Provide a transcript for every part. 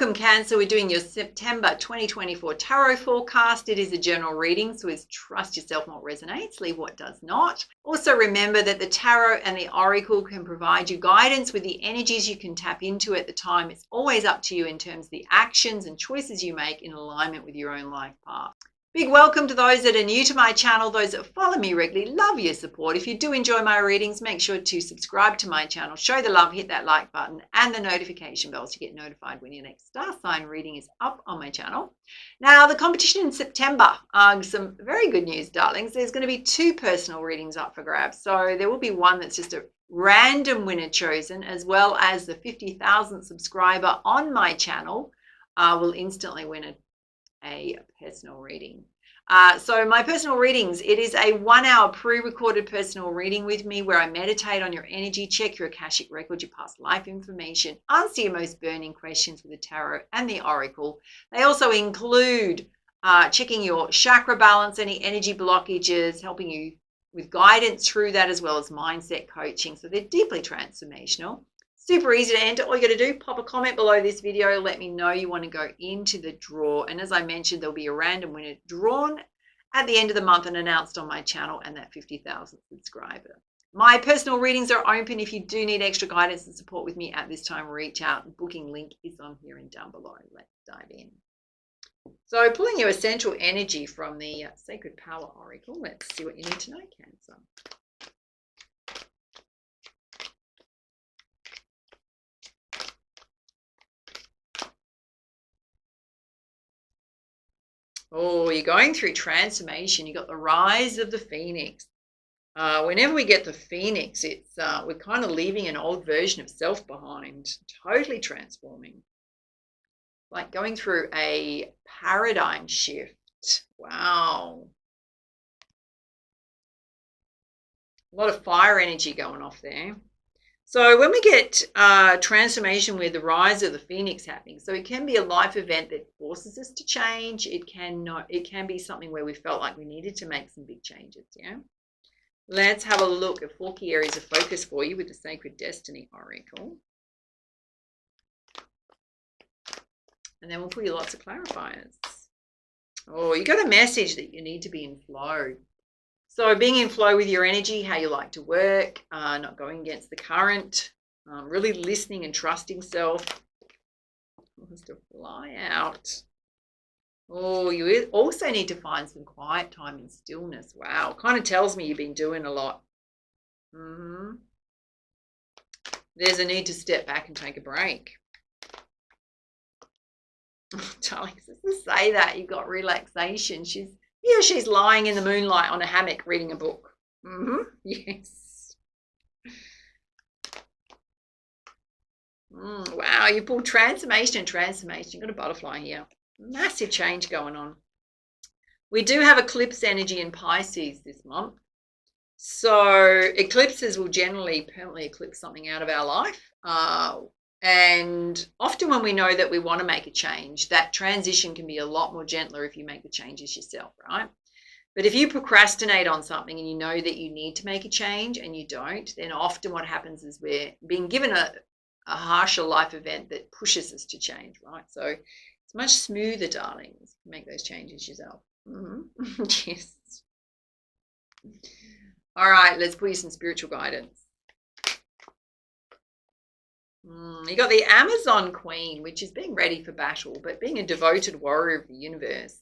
Welcome, Cancer. We're doing your September 2024 tarot forecast. It is a general reading, so it's trust yourself what resonates, leave what does not. Also remember that the tarot and the oracle can provide you guidance with the energies you can tap into at the time. It's always up to you in terms of the actions and choices you make in alignment with your own life path. Big welcome to those that are new to my channel, those that follow me regularly. Love your support. If you do enjoy my readings, make sure to subscribe to my channel, show the love, hit that like button and the notification bell to get notified when your next star sign reading is up on my channel. Now, the competition in September, some very good news, darlings. There's going to be 2 personal readings up for grabs. So there will be one that's just a random winner chosen, as well as the 50,000th subscriber on my channel will instantly win a personal reading. So my personal readings, it is a 1-hour pre-recorded personal reading with me where I meditate on your energy, check your Akashic record, your past life information, answer your most burning questions with the tarot and the oracle. They also include checking your chakra balance, any energy blockages, helping you with guidance through that, as well as mindset coaching. So they're deeply transformational. Super easy to enter. All you got to do, pop a comment below this video. Let me know you want to go into the draw. And as I mentioned, there'll be a random winner drawn at the end of the month and announced on my channel and that 50,000 subscriber. My personal readings are open. If you do need extra guidance and support with me at this time, reach out. Booking link is on here and down below. Let's dive in. So pulling your essential energy from the Sacred Power Oracle. Let's see what you need to know, Cancer. Oh, you're going through transformation. You got the rise of the phoenix. Whenever we get the phoenix, it's we're kind of leaving an old version of self behind, totally transforming. Like going through a paradigm shift. Wow. A lot of fire energy going off there. So when we get transformation with the rise of the phoenix happening, so it can be a life event that forces us to change. It can be something where we felt like we needed to make some big changes. Yeah. Let's have a look at 4 key areas of focus for you with the Sacred Destiny Oracle. And then we'll put you lots of clarifiers. Oh, you got a message that you need to be in flow. So being in flow with your energy, how you like to work, not going against the current, really listening and trusting self. Wants to fly out. Oh, you also need to find some quiet time and stillness. Wow, kind of tells me you've been doing a lot. There's a need to step back and take a break. Darling, just to say that you've got relaxation. She's lying in the moonlight on a hammock reading a book. Yes. Wow, you pulled transformation and transformation. You've got a butterfly here. Massive change going on. We do have eclipse energy in Pisces this month. So eclipses will generally permanently eclipse something out of our life. And often when we know that we want to make a change, that transition can be a lot more gentler if you make the changes yourself, right? But if you procrastinate on something and you know that you need to make a change and you don't, then often what happens is we're being given a harsher life event that pushes us to change, right? So it's much smoother, darlings, to make those changes yourself. Yes. All right, let's put you some spiritual guidance. You got the Amazon Queen, which is being ready for battle, but being a devoted warrior of the universe,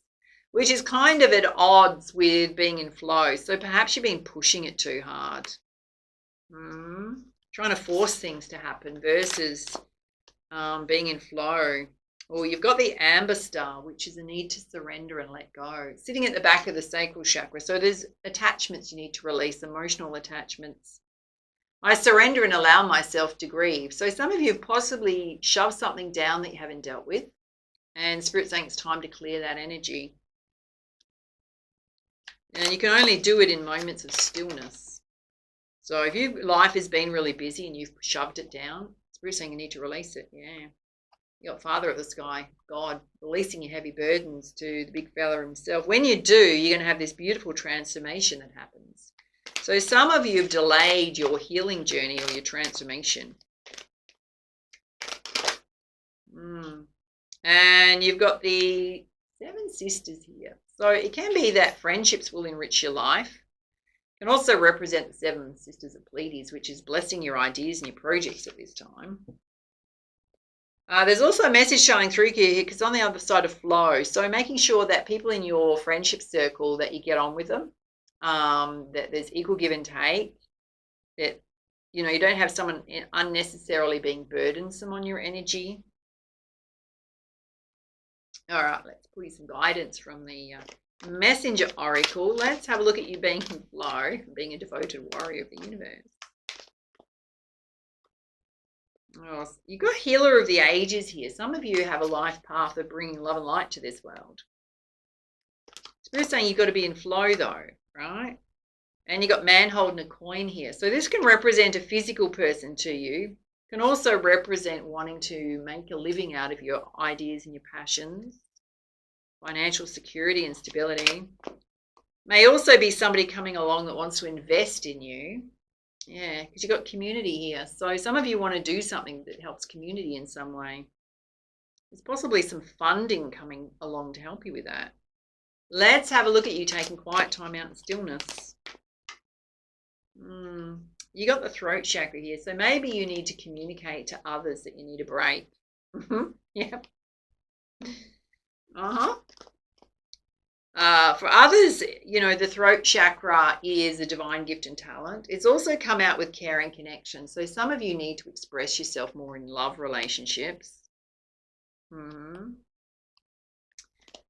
which is kind of at odds with being in flow. So perhaps you've been pushing it too hard. Trying to force things to happen versus being in flow. Or you've got the Amber Star, which is a need to surrender and let go. Sitting at the back of the sacral chakra. So there's attachments you need to release, emotional attachments. I surrender and allow myself to grieve. So some of you have possibly shoved something down that you haven't dealt with. And Spirit's saying it's time to clear that energy. And you can only do it in moments of stillness. So if your life has been really busy and you've shoved it down, Spirit's saying you need to release it. Yeah. You got Father of the Sky, God, releasing your heavy burdens to the big fella himself. When you do, you're going to have this beautiful transformation that happens. So some of you have delayed your healing journey or your transformation. And you've got the 7 sisters here. So it can be that friendships will enrich your life. It can also represent the 7 sisters of Pleiades, which is blessing your ideas and your projects at this time. There's also a message showing through here because on the other side of flow. So making sure that people in your friendship circle, that you get on with them, that there's equal give and take, that you don't have someone unnecessarily being burdensome on your energy. All right, let's pull you some guidance from the Messenger Oracle. Let's have a look at you being in flow, being a devoted warrior of the universe. Oh, you've got healer of the ages here. Some of you have a life path of bringing love and light to this world. Spirit's saying you've got to be in flow though, right? And you've got man holding a coin here. So this can represent a physical person to you. Can also represent wanting to make a living out of your ideas and your passions, financial security and stability. May also be somebody coming along that wants to invest in you. Yeah, because you've got community here. So some of you want to do something that helps community in some way. There's possibly some funding coming along to help you with that. Let's have a look at you taking quiet time out in stillness. You got the throat chakra here, so maybe you need to communicate to others that you need a break. Yep. For others, the throat chakra is a divine gift and talent. It's also come out with care and connection. So some of you need to express yourself more in love relationships.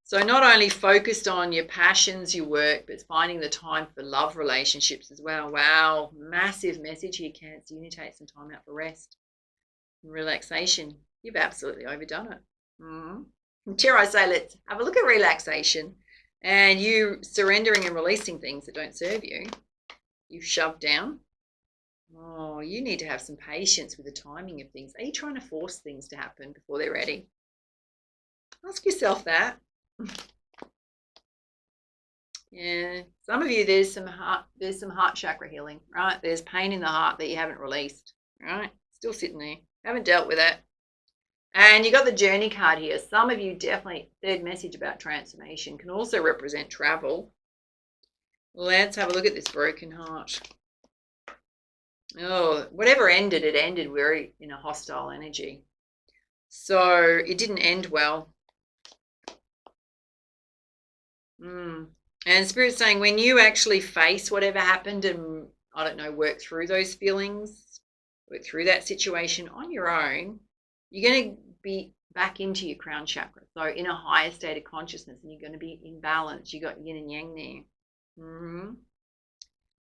So not only focused on your passions, your work, but finding the time for love relationships as well. Wow, massive message here, Cancer. You need to take some time out for rest and relaxation. You've absolutely overdone it. Dare I say, let's have a look at relaxation and you surrendering and releasing things that don't serve you. You've shoved down. Oh, you need to have some patience with the timing of things. Are you trying to force things to happen before they're ready? Ask yourself that. Yeah, some of you, there's some heart chakra healing, right? There's pain in the heart that you haven't released, right? Still sitting there, haven't dealt with it. And you got the journey card here. Some of you definitely, third message about transformation, can also represent travel. Let's have a look at this broken heart. Oh, whatever ended, it ended very in a hostile energy. So it didn't end well. And Spirit's saying when you actually face whatever happened and, I don't know, work through those feelings, work through that situation on your own, you're going to be back into your crown chakra. So in a higher state of consciousness, and you're going to be in balance. You got yin and yang there.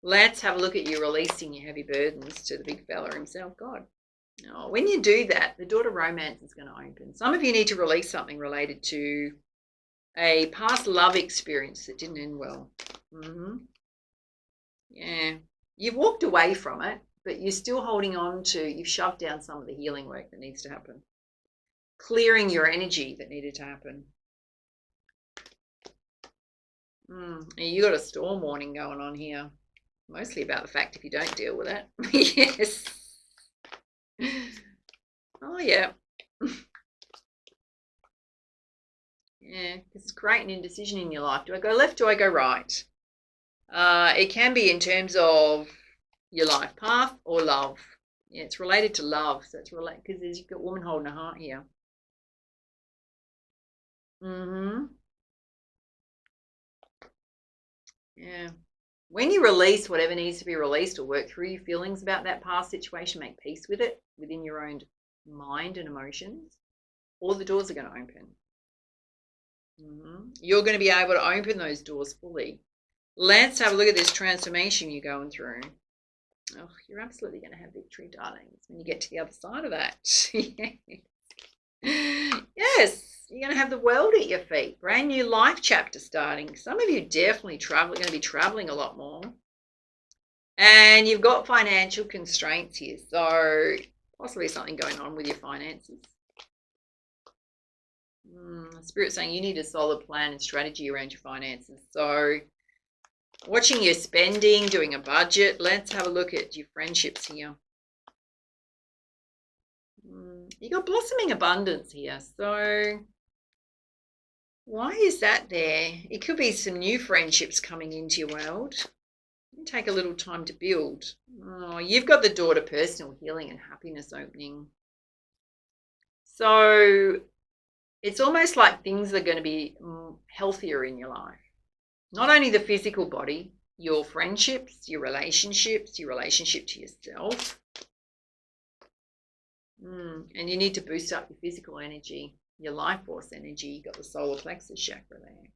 Let's have a look at you releasing your heavy burdens to the big fella himself, God. Oh, when you do that, the door to romance is going to open. Some of you need to release something related to a past love experience that didn't end well. Yeah, you've walked away from it, but you're still holding on to, you've shoved down some of the healing work that needs to happen. Clearing your energy that needed to happen. You got a storm warning going on here. Mostly about the fact if you don't deal with it. Yes. Oh, yeah. Yeah, it's creating indecision in your life. Do I go left? Do I go right? It can be in terms of your life path or love. Yeah, it's related to love. So it's related because you've got a woman holding a heart here. Yeah. When you release whatever needs to be released or work through your feelings about that past situation, make peace with it within your own mind and emotions, all the doors are going to open. You're going to be able to open those doors fully. Let's have a look at this transformation you're going through. Oh, you're absolutely going to have victory, darlings, when you get to the other side of that. Yes, you're going to have the world at your feet. Brand new life chapter starting. Some of you definitely going to be traveling a lot more. And you've got financial constraints here. So possibly something going on with your finances. Spirit's saying you need a solid plan and strategy around your finances. So watching your spending, doing a budget. Let's have a look at your friendships here. You got blossoming abundance here. So Why is that there? It could be some new friendships coming into your world. Take a little time to build. Oh, you've got the door to personal healing and happiness opening. So it's almost like things are going to be healthier in your life. Not only the physical body, your friendships, your relationship to yourself. And you need to boost up your physical energy, your life force energy. You've got the solar plexus chakra there.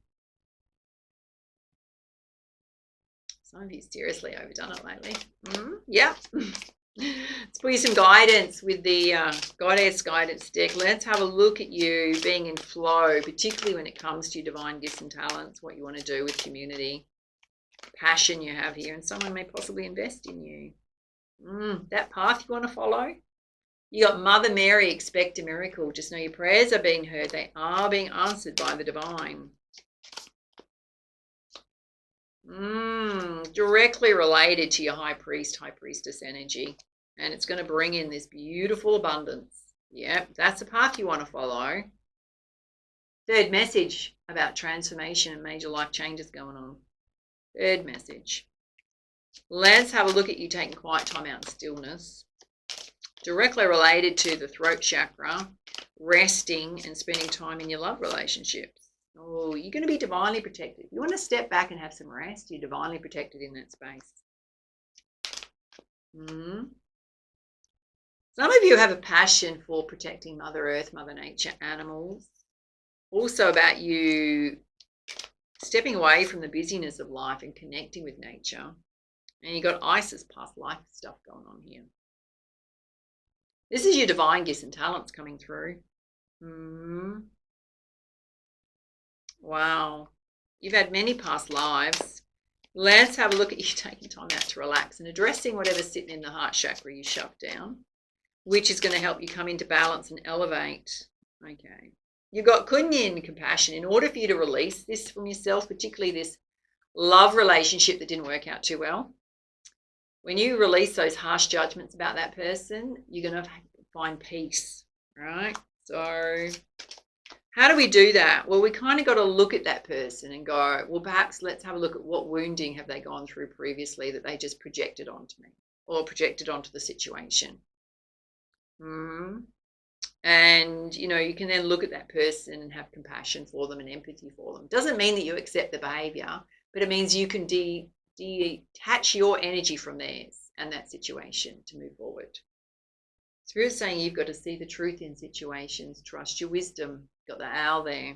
Some of you seriously overdone it lately. Yeah. Let's put you some guidance with the Goddess Guidance deck. Let's have a look at you being in flow, particularly when it comes to your divine gifts and talents, what you want to do with community, passion you have here, and someone may possibly invest in you. That path you want to follow. You got Mother Mary, expect a miracle. Just know your prayers are being heard. They are being answered by the divine. Directly related to your high priest, high priestess energy. And it's going to bring in this beautiful abundance. Yep, that's the path you want to follow. Third message about transformation and major life changes going on. Third message. Let's have a look at you taking quiet time out in stillness. Directly related to the throat chakra, resting and spending time in your love relationships. Oh, you're going to be divinely protected. You want to step back and have some rest, you're divinely protected in that space. Some of you have a passion for protecting Mother Earth, Mother Nature, animals. Also about you stepping away from the busyness of life and connecting with nature. And you've got Isis past life stuff going on here. This is your divine gifts and talents coming through. Wow. You've had many past lives. Let's have a look at you taking time out to relax and addressing whatever's sitting in the heart chakra you shoved down, which is going to help you come into balance and elevate. Okay. You've got kunyin, compassion. In order for you to release this from yourself, particularly this love relationship that didn't work out too well, when you release those harsh judgments about that person, you're going to find peace, right? So how do we do that? Well, we kind of got to look at that person and go, well, perhaps let's have a look at what wounding have they gone through previously that they just projected onto me or projected onto the situation. And, you can then look at that person and have compassion for them and empathy for them. Doesn't mean that you accept the behavior, but it means you can detach your energy from theirs and that situation to move forward. Spirit's saying you've got to see the truth in situations, trust your wisdom. Got the owl there.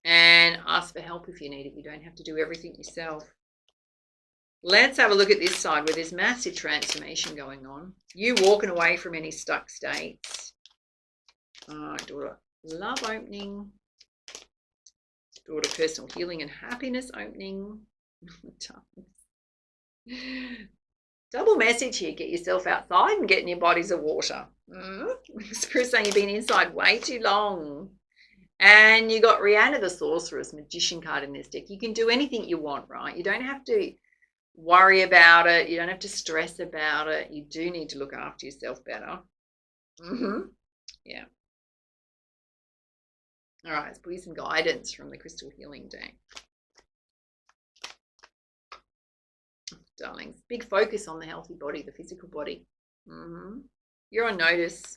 And ask for help if you need it. You don't have to do everything yourself. Let's have a look at this side where there's massive transformation going on. You walking away from any stuck states. Daughter, love opening. Daughter, personal healing and happiness opening. Double message here. Get yourself outside and get in your bodies of water. Spirit's saying you've been inside way too long. And you got Rihanna the Sorceress, Magician card in this deck. You can do anything you want, right? You don't have to worry about it. You don't have to stress about it. You do need to look after yourself better. Yeah. All right, let's put you some guidance from the Crystal Healing deck. Darlings, big focus on the healthy body, the physical body. You're on notice.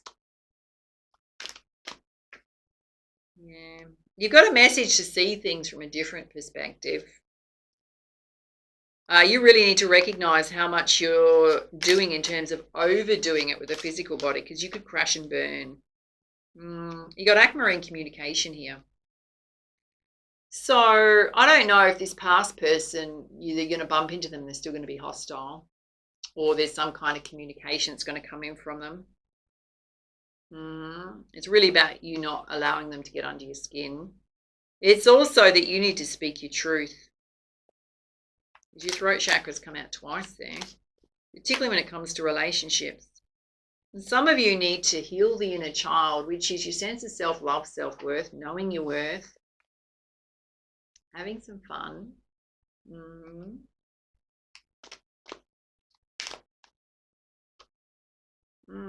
Yeah. You've got a message to see things from a different perspective. You really need to recognize how much you're doing in terms of overdoing it with the physical body, because you could crash and burn. You got aquamarine communication here. So I don't know if this past person, you're going to bump into them, they're still going to be hostile, or there's some kind of communication that's going to come in from them. It's really about you not allowing them to get under your skin. It's also that you need to speak your truth. Your throat chakras come out twice there, particularly when it comes to relationships. And some of you need to heal the inner child, which is your sense of self-love, self-worth, knowing your worth, having some fun.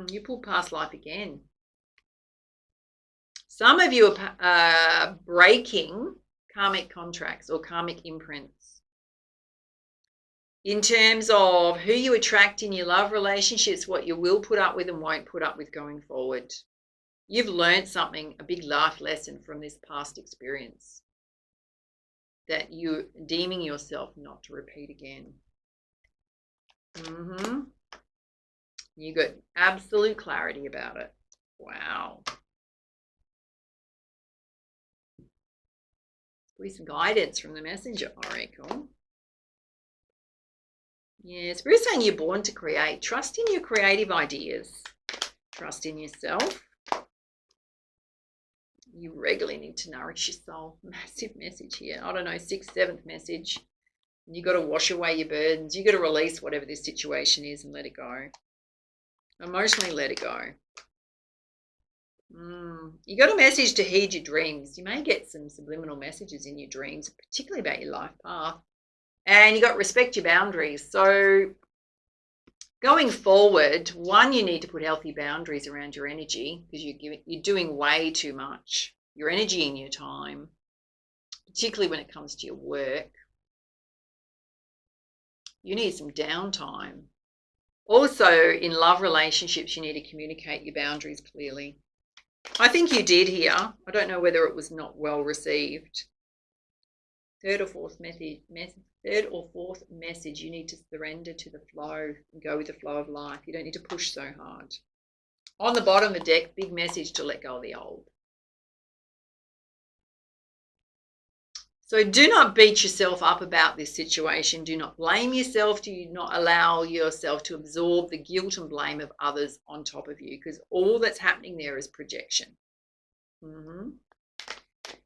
You pull past life again. Some of you are breaking karmic contracts or karmic imprints in terms of who you attract in your love relationships, what you will put up with and won't put up with going forward. You've learned something, a big life lesson from this past experience that you're deeming yourself not to repeat again. You got absolute clarity about it. Wow. With some guidance from the Messenger Oracle. Yeah, Spirit's saying you're born to create. Trust in your creative ideas. Trust in yourself. You regularly need to nourish your soul. Massive message here. I don't know, 6th, 7th message. You got to wash away your burdens. You got to release whatever this situation is and let it go. Emotionally let it go. You got a message to heed your dreams. You may get some subliminal messages in your dreams, particularly about your life path. And you got to respect your boundaries. So going forward, one, you need to put healthy boundaries around your energy because you're doing way too much. Your energy and your time, particularly when it comes to your work. You need some downtime. Also, in love relationships, you need to communicate your boundaries clearly. I think you did here. I don't know whether it was not well received. Third or fourth message, you need to surrender to the flow and go with the flow of life. You don't need to push so hard. On the bottom of the deck, big message to let go of the old. So do not beat yourself up about this situation. Do not blame yourself. Do not allow yourself to absorb the guilt and blame of others on top of you because all that's happening there is projection.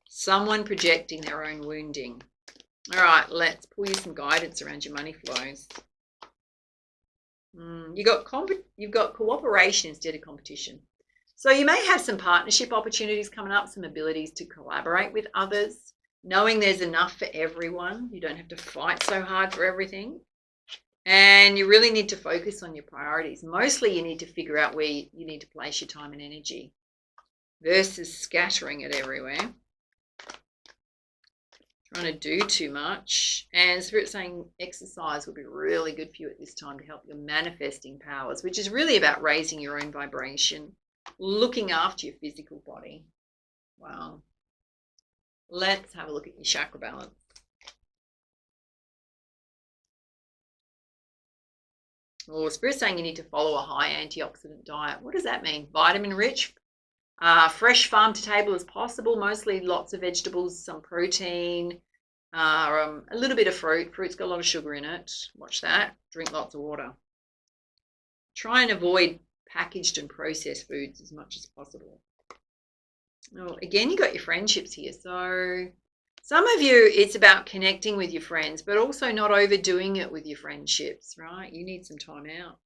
Someone projecting their own wounding. All right, let's pull you some guidance around your money flows. You've got cooperation instead of competition. So you may have some partnership opportunities coming up, some abilities to collaborate with others. Knowing there's enough for everyone. You don't have to fight so hard for everything. And you really need to focus on your priorities. Mostly you need to figure out where you need to place your time and energy versus scattering it everywhere. Trying to do too much. And Spirit's saying exercise would be really good for you at this time to help your manifesting powers, which is really about raising your own vibration, looking after your physical body. Wow. Let's have a look at your chakra balance. Well, Spirit's saying you need to follow a high antioxidant diet. What does that mean? Vitamin rich, fresh farm to table as possible, mostly lots of vegetables, some protein, a little bit of fruit. Fruit's got a lot of sugar in it. Watch that. Drink lots of water. Try and avoid packaged and processed foods as much as possible. Oh, again, you got your friendships here. So some of you, it's about connecting with your friends, but also not overdoing it with your friendships, right? You need some time out.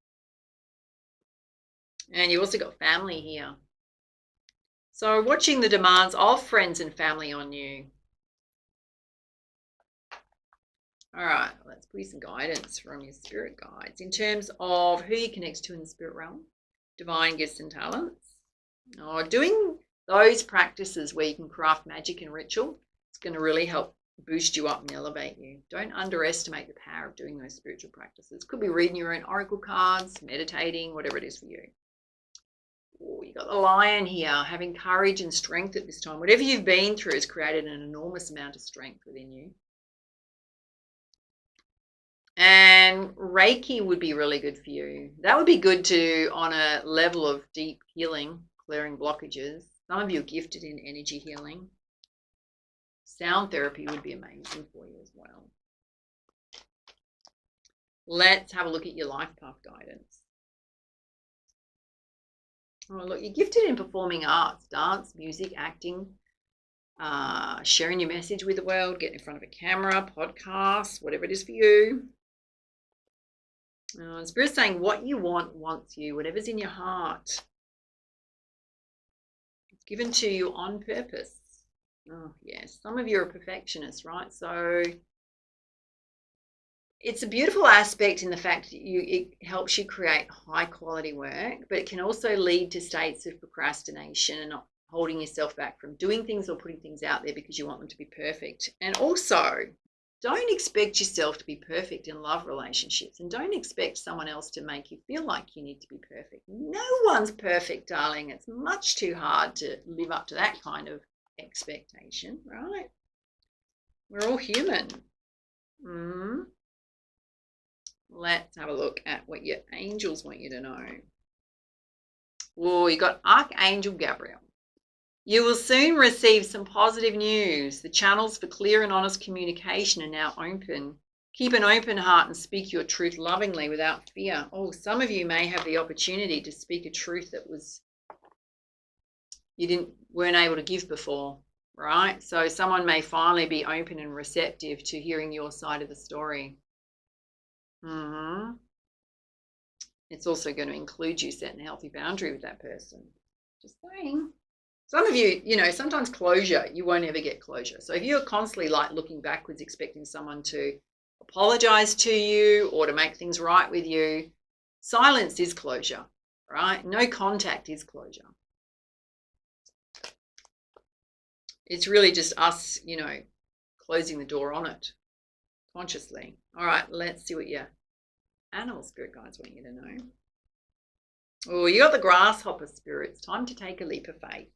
And you also got family here. So watching the demands of friends and family on you. All right, let's put some guidance from your spirit guides in terms of who you connect to in the spirit realm, divine gifts and talents. Doing those practices where you can craft magic and ritual, it's going to really help boost you up and elevate you. Don't underestimate the power of doing those spiritual practices. Could be reading your own oracle cards, meditating, whatever it is for you. Oh, you got the lion here, having courage and strength at this time. Whatever you've been through has created an enormous amount of strength within you. And Reiki would be really good for you. That would be good to, on a level of deep healing, clearing blockages. Some of you are gifted in energy healing. Sound therapy would be amazing for you as well. Let's have a look at your life path guidance. Oh, look, you're gifted in performing arts, dance, music, acting, sharing your message with the world, getting in front of a camera, podcasts, whatever it is for you. Spirit's saying what you want wants you, whatever's in your heart. It's given to you on purpose. Oh, yes. Some of you are perfectionists, right? So it's a beautiful aspect in the fact that it helps you create high quality work, but it can also lead to states of procrastination and holding yourself back from doing things or putting things out there because you want them to be perfect. And also, don't expect yourself to be perfect in love relationships, and don't expect someone else to make you feel like you need to be perfect. No one's perfect, darling. It's much too hard to live up to that kind of expectation, right? We're all human. Let's have a look at what your angels want you to know. Oh, you got Archangel Gabriel. You will soon receive some positive news. The channels for clear and honest communication are now open. Keep an open heart and speak your truth lovingly without fear. Oh, some of you may have the opportunity to speak a truth that you weren't able to give before, right? So someone may finally be open and receptive to hearing your side of the story. It's also going to include you setting a healthy boundary with that person. Just saying. Some of you, sometimes closure, you won't ever get closure. So if you're constantly like looking backwards, expecting someone to apologize to you or to make things right with you, silence is closure, right? No contact is closure. It's really just us, closing the door on it consciously. All right, let's see what your animal spirit guides want you to know. Oh, you got the grasshopper spirit. It's time to take a leap of faith.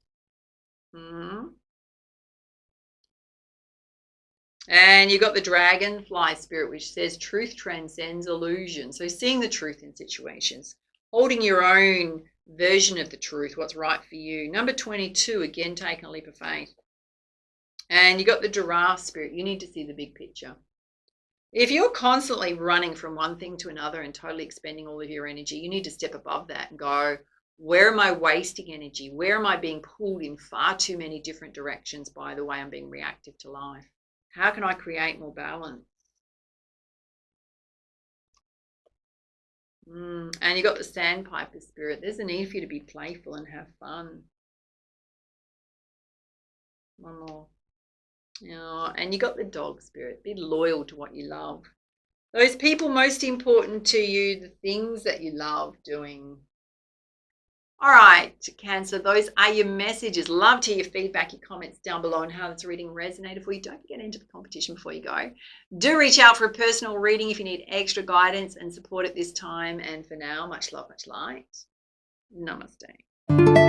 And you got the dragonfly spirit, which says truth transcends illusion. So seeing the truth in situations, holding your own version of the truth, what's right for you. Number 22, again, taking a leap of faith. And you got the giraffe spirit. You need to see the big picture. If you're constantly running from one thing to another and totally expending all of your energy, you need to step above that and go, where am I wasting energy? Where am I being pulled in far too many different directions by the way I'm being reactive to life? How can I create more balance? And you got the sandpiper spirit. There's a need for you to be playful and have fun. One more. And you got the dog spirit. Be loyal to what you love. Those people most important to you, the things that you love doing. All right, Cancer, those are your messages. Love to hear your feedback, your comments down below on how this reading resonated for you. Don't get into the competition before you go. Do reach out for a personal reading if you need extra guidance and support at this time. And for now, much love, much light. Namaste.